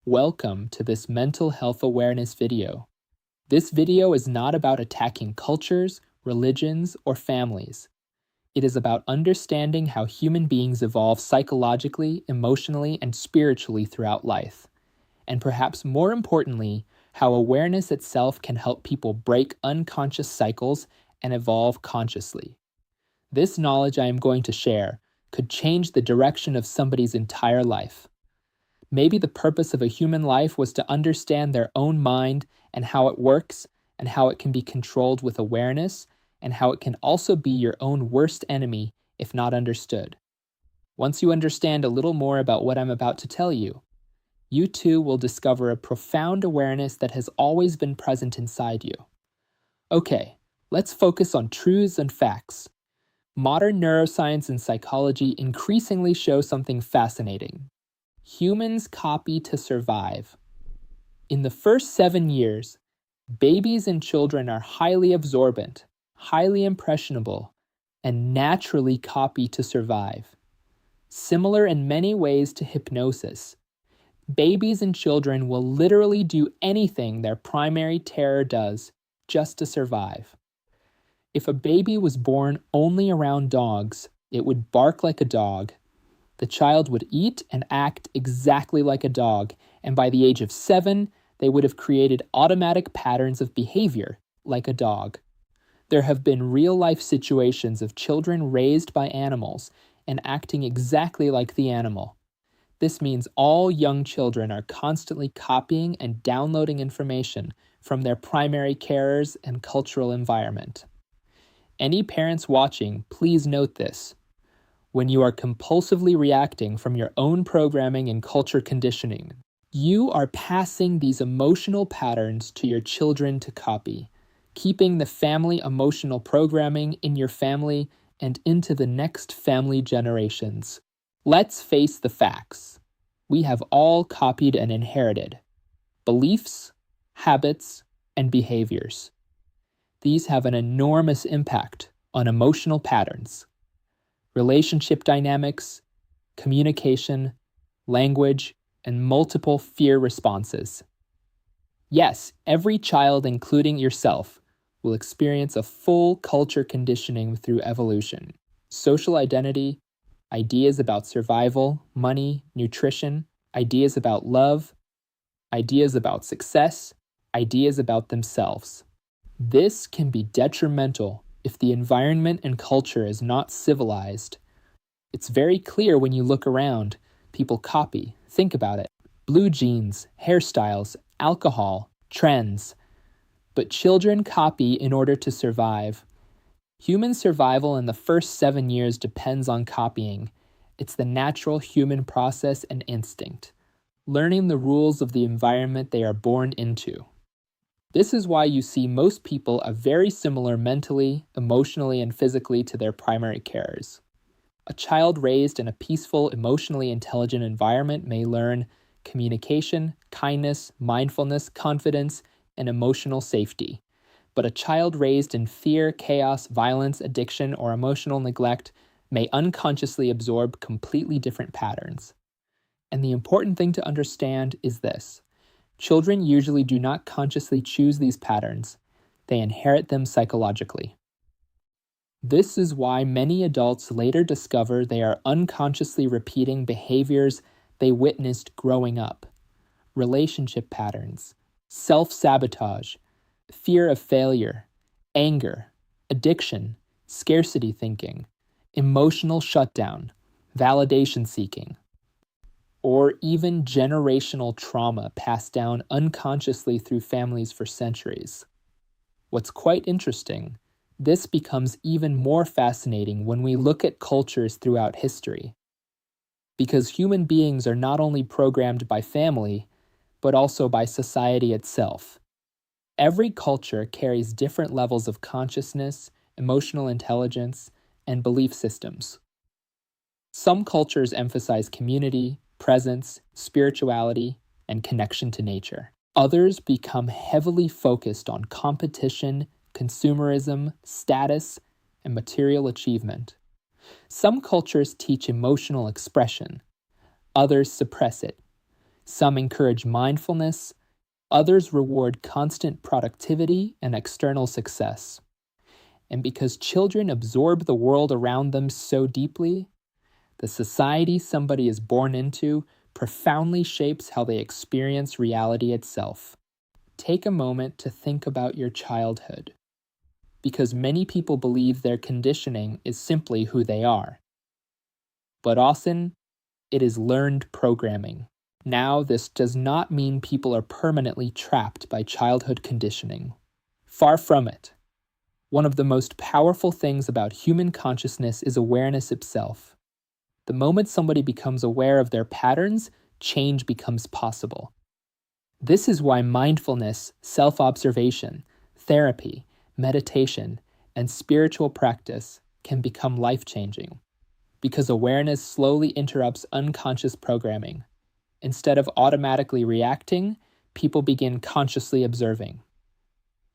Welcome to this mental health awareness video. This video is not about attacking cultures, religions, or families. It is about understanding how human beings evolve psychologically, emotionally, and spiritually throughout life. And perhaps more importantly, how awareness itself can help people break unconscious cycles and evolve consciously. This knowledge I am going to share could change the direction of somebody's entire life. Maybe the purpose of a human life was to understand their own mind and how it works, and how it can be controlled with awareness, and how it can also be your own worst enemy if not understood. Once you understand a little more about what I'm about to tell you, you too will discover a profound awareness that has always been present inside you. Okay, let's focus on truths and facts. Modern neuroscience and psychology increasingly show something fascinating. Humans copy to survive. In the first 7 years, babies and children are highly absorbent, highly impressionable, and naturally copy to survive. Similar in many ways to hypnosis, babies and children will literally do anything their primary terror does just to survive. If a baby was born only around dogs, it would bark like a dog. The child would eat and act exactly like a dog, and by the age of 7, they would have created automatic patterns of behavior like a dog. There have been real-life situations of children raised by animals and acting exactly like the animal. This means all young children are constantly copying and downloading information from their primary carers and cultural environment. Any parents watching, please note this. When you are compulsively reacting from your own programming and culture conditioning, you are passing these emotional patterns to your children to copy, keeping the family emotional programming in your family and into the next family generations. Let's face the facts. We have all copied and inherited beliefs, habits, and behaviors. These have an enormous impact on emotional patterns, relationship dynamics, communication, language, and multiple fear responses. Yes, every child, including yourself, will experience a full culture conditioning through evolution. Social identity, ideas about survival, money, nutrition, ideas about love, ideas about success, ideas about themselves. This can be detrimental if the environment and culture is not civilized. It's very clear when you look around. People copy. Think about it. Blue jeans, hairstyles, alcohol, trends. But children copy in order to survive. Human survival in the first 7 years depends on copying. It's the natural human process and instinct, learning the rules of the environment they are born into. This is why you see most people are very similar mentally, emotionally, and physically to their primary carers. A child raised in a peaceful, emotionally intelligent environment may learn communication, kindness, mindfulness, confidence, and emotional safety. But a child raised in fear, chaos, violence, addiction, or emotional neglect may unconsciously absorb completely different patterns. And the important thing to understand is this. Children usually do not consciously choose these patterns. They inherit them psychologically. This is why many adults later discover they are unconsciously repeating behaviors they witnessed growing up. Relationship patterns, self-sabotage, fear of failure, anger, addiction, scarcity thinking, emotional shutdown, validation seeking, or even generational trauma passed down unconsciously through families for centuries. What's quite interesting, this becomes even more fascinating when we look at cultures throughout history. Because human beings are not only programmed by family, but also by society itself. Every culture carries different levels of consciousness, emotional intelligence, and belief systems. Some cultures emphasize community, presence, spirituality, and connection to nature. Others become heavily focused on competition, consumerism, status, and material achievement. Some cultures teach emotional expression. Others suppress it. Some encourage mindfulness, others reward constant productivity and external success. And because children absorb the world around them so deeply, the society somebody is born into profoundly shapes how they experience reality itself. Take a moment to think about your childhood, because many people believe their conditioning is simply who they are. But often, it is learned programming. Now, this does not mean people are permanently trapped by childhood conditioning. Far from it. One of the most powerful things about human consciousness is awareness itself. The moment somebody becomes aware of their patterns, change becomes possible. This is why mindfulness, self-observation, therapy, meditation, and spiritual practice can become life-changing. Because awareness slowly interrupts unconscious programming. Instead of automatically reacting, people begin consciously observing.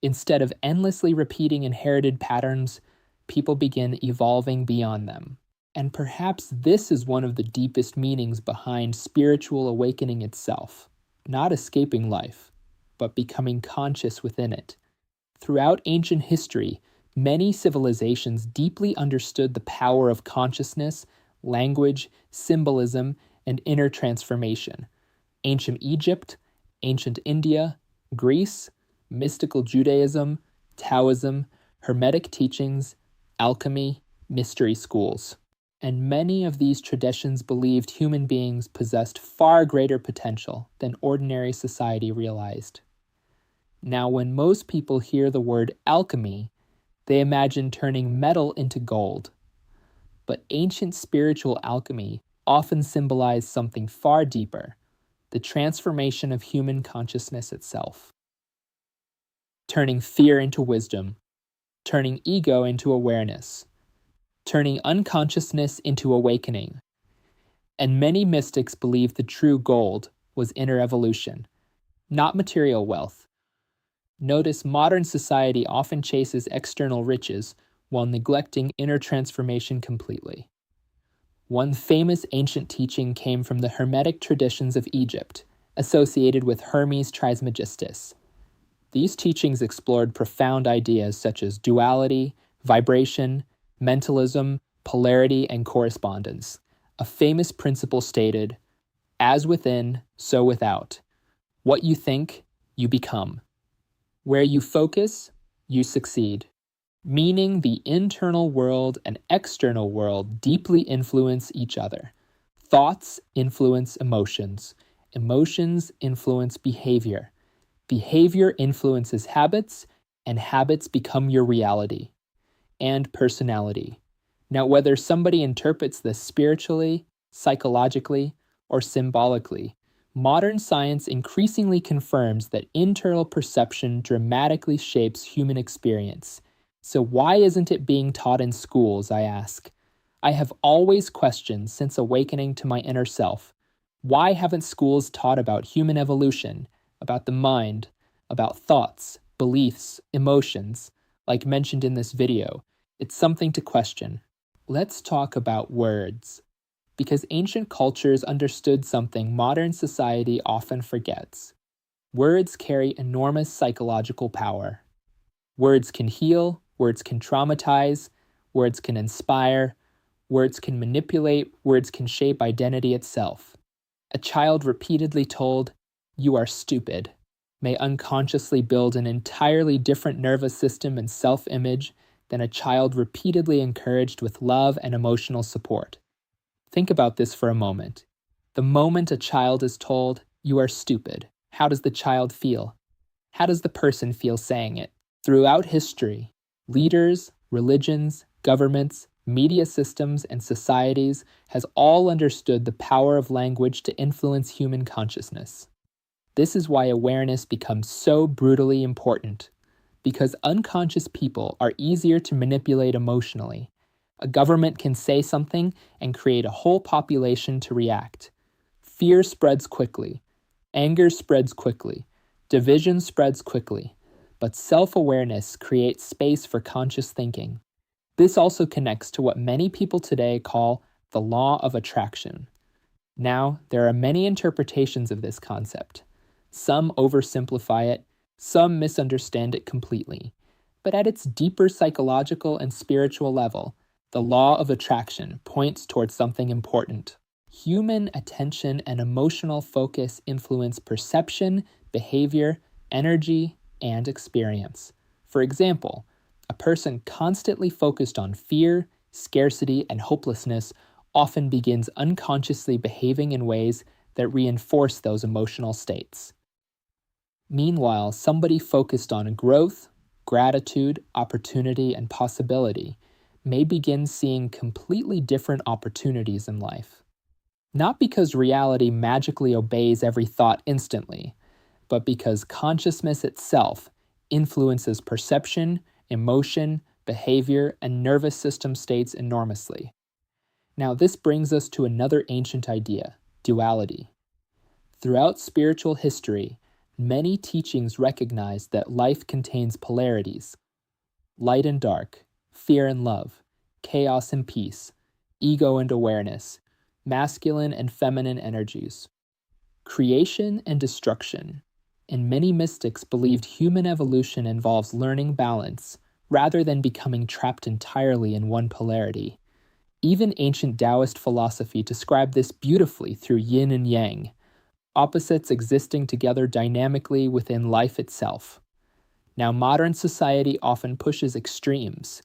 Instead of endlessly repeating inherited patterns, people begin evolving beyond them. And perhaps this is one of the deepest meanings behind spiritual awakening itself. Not escaping life, but becoming conscious within it. Throughout ancient history, many civilizations deeply understood the power of consciousness, language, symbolism, and inner transformation. Ancient Egypt, ancient India, Greece, mystical Judaism, Taoism, Hermetic teachings, alchemy, mystery schools. And many of these traditions believed human beings possessed far greater potential than ordinary society realized. Now, when most people hear the word alchemy, they imagine turning metal into gold. But ancient spiritual alchemy often symbolized something far deeper, the transformation of human consciousness itself. Turning fear into wisdom, turning ego into awareness, turning unconsciousness into awakening. And many mystics believe the true gold was inner evolution, not material wealth. Notice modern society often chases external riches while neglecting inner transformation completely. One famous ancient teaching came from the Hermetic traditions of Egypt, associated with Hermes Trismegistus. These teachings explored profound ideas such as duality, vibration, mentalism, polarity, and correspondence. A famous principle stated, "As within, so without. What you think, you become. Where you focus, you succeed." Meaning the internal world and external world deeply influence each other. Thoughts influence emotions. Emotions influence behavior. Behavior influences habits, and habits become your reality and personality. Now, whether somebody interprets this spiritually, psychologically, or symbolically, modern science increasingly confirms that internal perception dramatically shapes human experience. So why isn't it being taught in schools, I ask? I have always questioned since awakening to my inner self. Why haven't schools taught about human evolution, about the mind, about thoughts, beliefs, emotions, like mentioned in this video? It's something to question. Let's talk about words. Because ancient cultures understood something modern society often forgets. Words carry enormous psychological power. Words can heal, words can traumatize, words can inspire, words can manipulate, words can shape identity itself. A child repeatedly told, "You are stupid," may unconsciously build an entirely different nervous system and self-image than a child repeatedly encouraged with love and emotional support. Think about this for a moment. The moment a child is told, "You are stupid," how does the child feel? How does the person feel saying it? Throughout history, leaders, religions, governments, media systems, and societies has all understood the power of language to influence human consciousness. This is why awareness becomes so brutally important, because unconscious people are easier to manipulate emotionally. A government can say something and create a whole population to react. Fear spreads quickly. Anger spreads quickly. Division spreads quickly. But self-awareness creates space for conscious thinking. This also connects to what many people today call the law of attraction. Now, there are many interpretations of this concept. Some oversimplify it, some misunderstand it completely. But at its deeper psychological and spiritual level, the law of attraction points towards something important. Human attention and emotional focus influence perception, behavior, energy, and experience. For example, a person constantly focused on fear, scarcity, and hopelessness often begins unconsciously behaving in ways that reinforce those emotional states. Meanwhile, somebody focused on growth, gratitude, opportunity, and possibility may begin seeing completely different opportunities in life. Not because reality magically obeys every thought instantly, but because consciousness itself influences perception, emotion, behavior, and nervous system states enormously. Now, this brings us to another ancient idea, duality. Throughout spiritual history, many teachings recognize that life contains polarities: light and dark, fear and love, chaos and peace, ego and awareness, masculine and feminine energies, creation and destruction. And many mystics believed human evolution involves learning balance rather than becoming trapped entirely in one polarity. Even ancient Taoist philosophy described this beautifully through yin and yang, opposites existing together dynamically within life itself. Now, modern society often pushes extremes: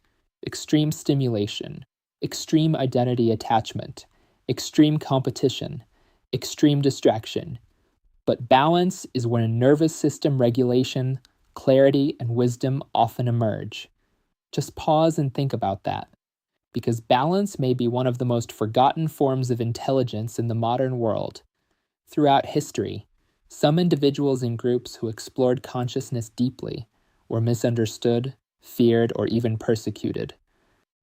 extreme stimulation, extreme identity attachment, extreme competition, extreme distraction. But balance is when nervous system regulation, clarity, and wisdom often emerge. Just pause and think about that, because balance may be one of the most forgotten forms of intelligence in the modern world. Throughout history, some individuals and groups who explored consciousness deeply were misunderstood, feared, or even persecuted.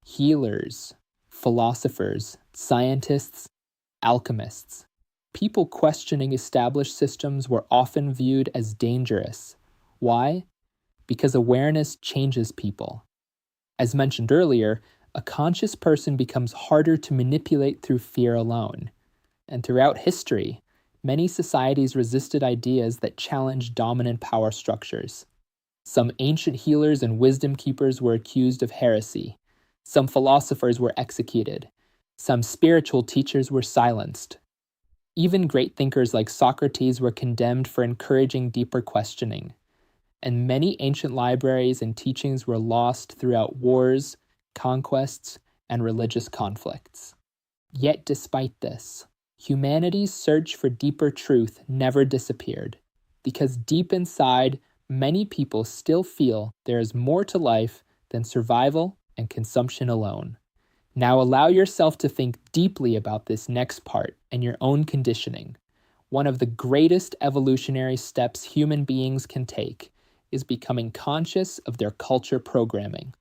Healers, philosophers, scientists, alchemists. People questioning established systems were often viewed as dangerous. Why? Because awareness changes people. As mentioned earlier, a conscious person becomes harder to manipulate through fear alone. And throughout history, many societies resisted ideas that challenged dominant power structures. Some ancient healers and wisdom keepers were accused of heresy. Some philosophers were executed. Some spiritual teachers were silenced. Even great thinkers like Socrates were condemned for encouraging deeper questioning. And many ancient libraries and teachings were lost throughout wars, conquests, and religious conflicts. Yet despite this, humanity's search for deeper truth never disappeared, because deep inside, many people still feel there is more to life than survival and consumption alone. Now allow yourself to think deeply about this next part and your own conditioning. One of the greatest evolutionary steps human beings can take is becoming conscious of their culture programming,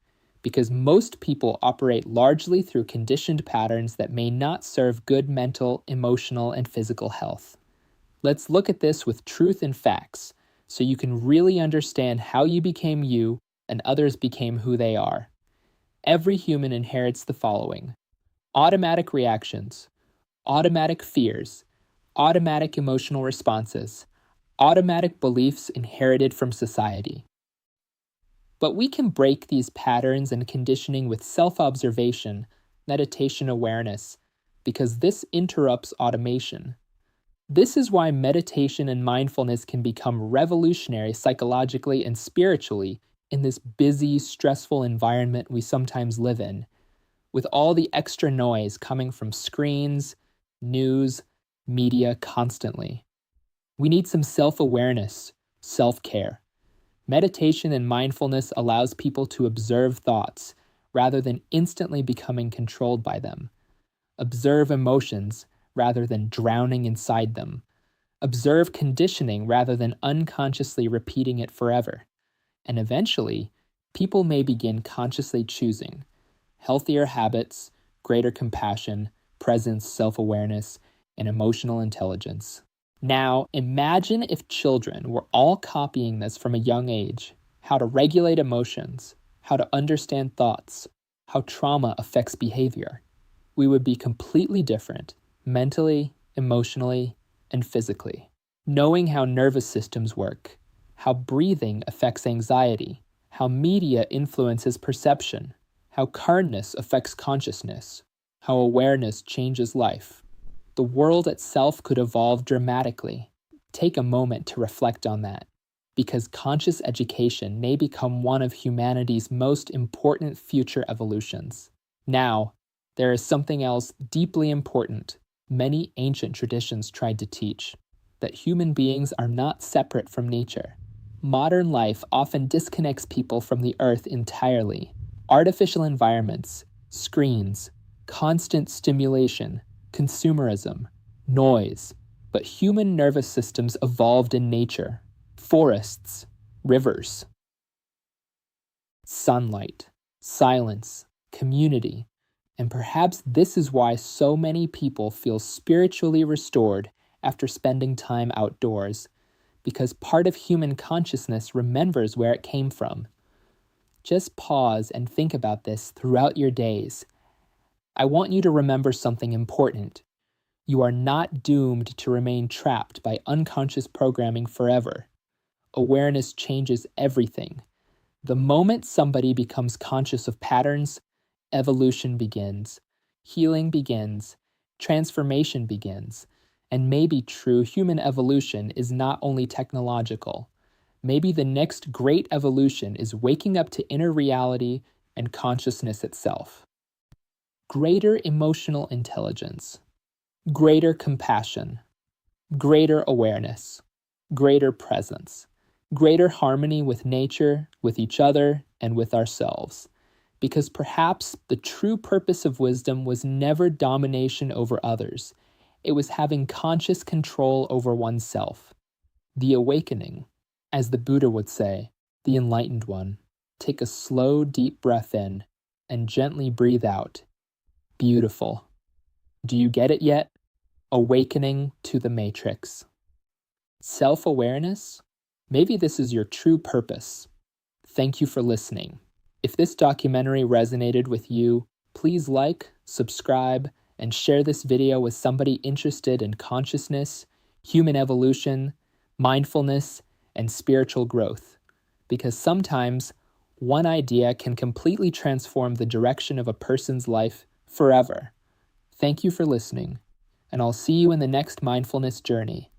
because most people operate largely through conditioned patterns that may not serve good mental, emotional, and physical health. Let's look at this with truth and facts, so you can really understand how you became you and others became who they are. Every human inherits the following: automatic reactions, automatic fears, automatic emotional responses, automatic beliefs inherited from society. But we can break these patterns and conditioning with self-observation, meditation awareness, because this interrupts automation. This is why meditation and mindfulness can become revolutionary psychologically and spiritually in this busy, stressful environment we sometimes live in, with all the extra noise coming from screens, news, media constantly. We need some self-awareness, self-care. Meditation and mindfulness allows people to observe thoughts rather than instantly becoming controlled by them. Observe emotions rather than drowning inside them. Observe conditioning rather than unconsciously repeating it forever. And eventually, people may begin consciously choosing healthier habits, greater compassion, presence, self-awareness, and emotional intelligence. Now, imagine if children were all copying this from a young age: how to regulate emotions, how to understand thoughts, how trauma affects behavior. We would be completely different, mentally, emotionally, and physically. Knowing how nervous systems work, how breathing affects anxiety, how media influences perception, how kindness affects consciousness, how awareness changes life. The world itself could evolve dramatically. Take a moment to reflect on that, because conscious education may become one of humanity's most important future evolutions. Now, there is something else deeply important many ancient traditions tried to teach, that human beings are not separate from nature. Modern life often disconnects people from the earth entirely. Artificial environments, screens, constant stimulation, consumerism, noise. But human nervous systems evolved in nature. Forests, rivers, sunlight, silence, community. And perhaps this is why so many people feel spiritually restored after spending time outdoors, because part of human consciousness remembers where it came from. Just pause and think about this throughout your days. I want you to remember something important. You are not doomed to remain trapped by unconscious programming forever. Awareness changes everything. The moment somebody becomes conscious of patterns, evolution begins, healing begins, transformation begins, and maybe true human evolution is not only technological. Maybe the next great evolution is waking up to inner reality and consciousness itself. Greater emotional intelligence, greater compassion, greater awareness, greater presence, greater harmony with nature, with each other, and with ourselves. Because perhaps the true purpose of wisdom was never domination over others. It was having conscious control over oneself. The awakening, as the Buddha would say, the enlightened one. Take a slow, deep breath in and gently breathe out. Beautiful. Do you get it yet? Awakening to the matrix. Self-awareness? Maybe this is your true purpose. Thank you for listening. If this documentary resonated with you, please like, subscribe, and share this video with somebody interested in consciousness, human evolution, mindfulness, and spiritual growth. Because sometimes one idea can completely transform the direction of a person's life forever. Thank you for listening, and I'll see you in the next mindfulness journey.